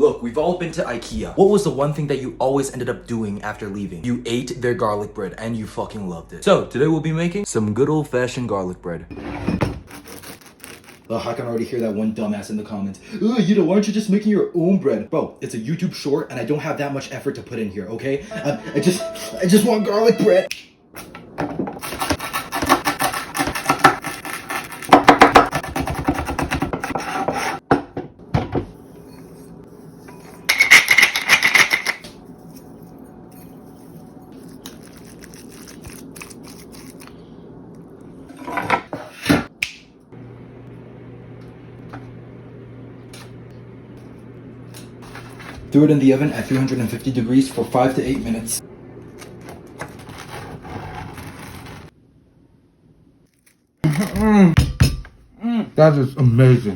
Look, we've all been to Ikea. What was the one thing that you always ended up doing after leaving? You ate their garlic bread and you fucking loved it. So today we'll be making some good old-fashioned garlic bread. I can already hear that one dumbass in the comments. Why aren't you just making your own bread? Bro, it's a YouTube short and I don't have that much effort to put in here, okay? I just want garlic bread. Throw it in the oven at 350 degrees for 5 to 8 minutes. That is amazing.